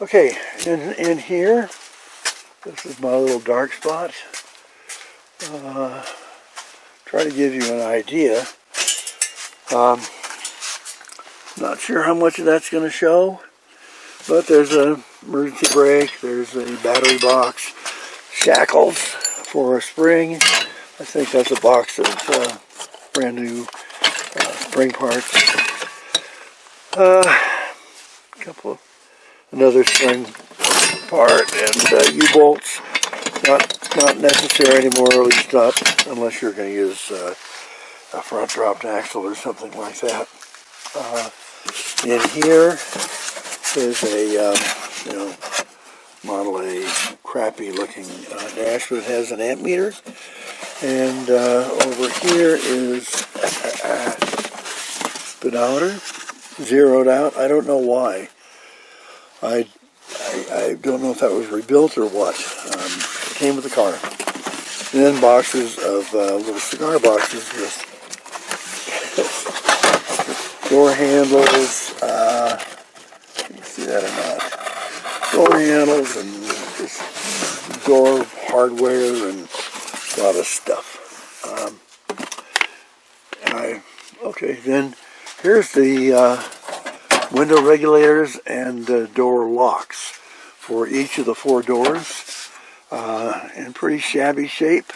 Okay, in here, this is my little dark spot. Try to give you an idea. Not sure how much of that's going to show, but there's an emergency brake, there's a battery box, shackles for a spring. I think that's a box of brand new spring parts. Another spring part, and U-bolts. Not necessary anymore, at least not unless you're going to use a front dropped axle or something like that. In here is a Model A crappy looking dash that has an amp meter, and over here is speedometer, zeroed out. I don't know why. I don't know if that was rebuilt or what. It came with the car. And then boxes of little cigar boxes with door handles. Can you see that or not? Door handles and just door hardware and a lot of stuff. Okay, then here's the window regulators and door locks for each of the 4 doors. In pretty shabby shape.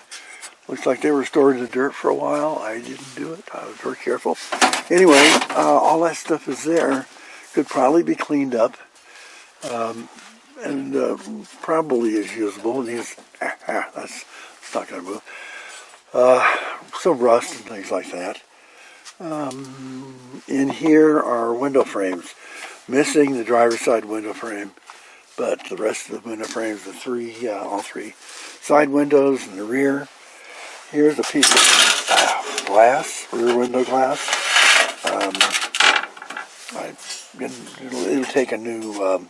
Looks like they were stored in the dirt for a while. I didn't do it. I was very careful. Anyway, all that stuff is there. Could probably be cleaned up. And probably is usable. That's not going to move. Some rust and things like that. In here are window frames. Missing the driver's side window frame, but the rest of the window frames, all 3 side windows and the rear. Here's a piece of glass, rear window glass. It'll take a new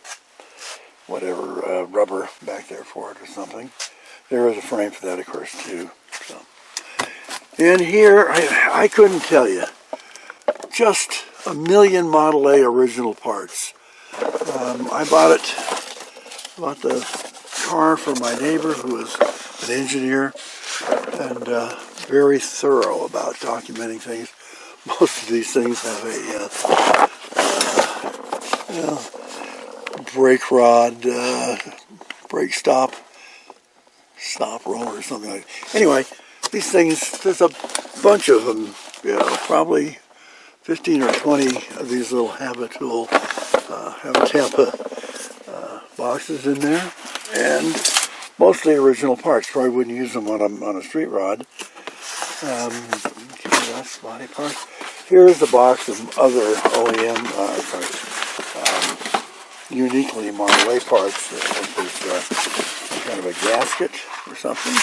rubber back there for it or something. There is a frame for that, of course, too. So, in here, I couldn't tell you. Just a million Model A original parts. I bought the car from my neighbor who is an engineer and very thorough about documenting things. Most of these things have a brake rod, brake stop roller or something like that. Anyway, these things, there's a bunch of them, probably 15 or 20 of these little Habitool, Tampa boxes in there, and mostly original parts. Probably wouldn't use them on a street rod. That's body parts. Here's a box of other OEM, uniquely Model A parts. There's some kind of a gasket or something.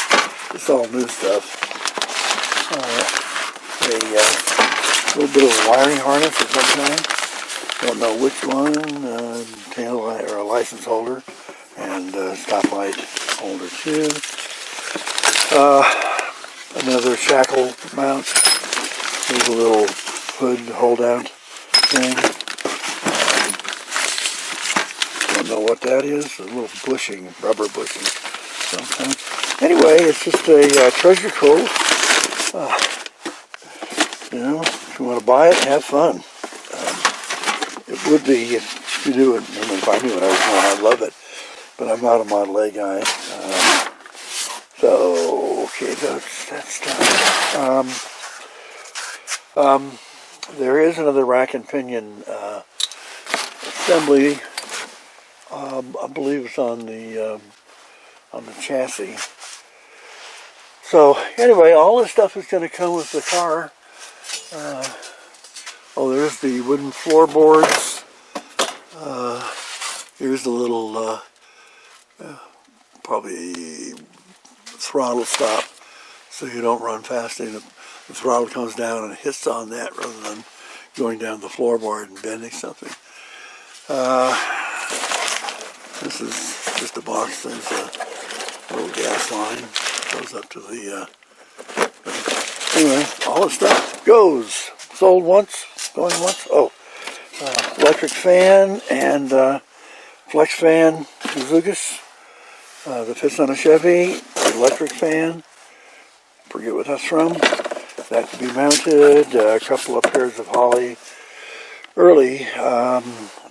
It's all new stuff. A little bit of a wiring harness of some kind. Don't know which one. Tail light or a license holder, and stoplight holder too. Another shackle mount. There's a little hood hold-out thing. Don't know what that is. A little bushing, rubber bushing sometimes. Anyway, it's just a treasure trove. If you want to buy it, have fun. It would be if you knew it. If I knew what I was doing, I'd love it. But I'm not a Model A guy. So, okay, that's done. There is another rack and pinion assembly. I believe it's on the chassis. So anyway, all this stuff is going to come with the car. There's the wooden floorboards. Here's the little probably throttle stop, so you don't run fast and the throttle comes down and hits on that rather than going down the floorboard and bending something. This is just a box. There's a little gas line goes up to the anyway, all the stuff goes. Sold once, going once. Electric fan and flex fan, Zugas, that fits on a Chevy, electric fan, forget what that's from. That can be mounted, a couple of pairs of Holley early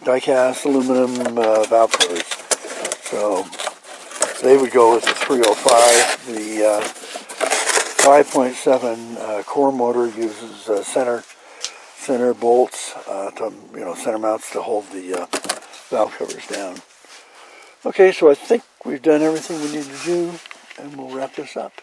die-cast aluminum valve covers. So they would go with the 305. The 5.7 core motor uses center bolts to center mounts to hold the valve covers down. Okay, so I think we've done everything we need to do, and we'll wrap this up.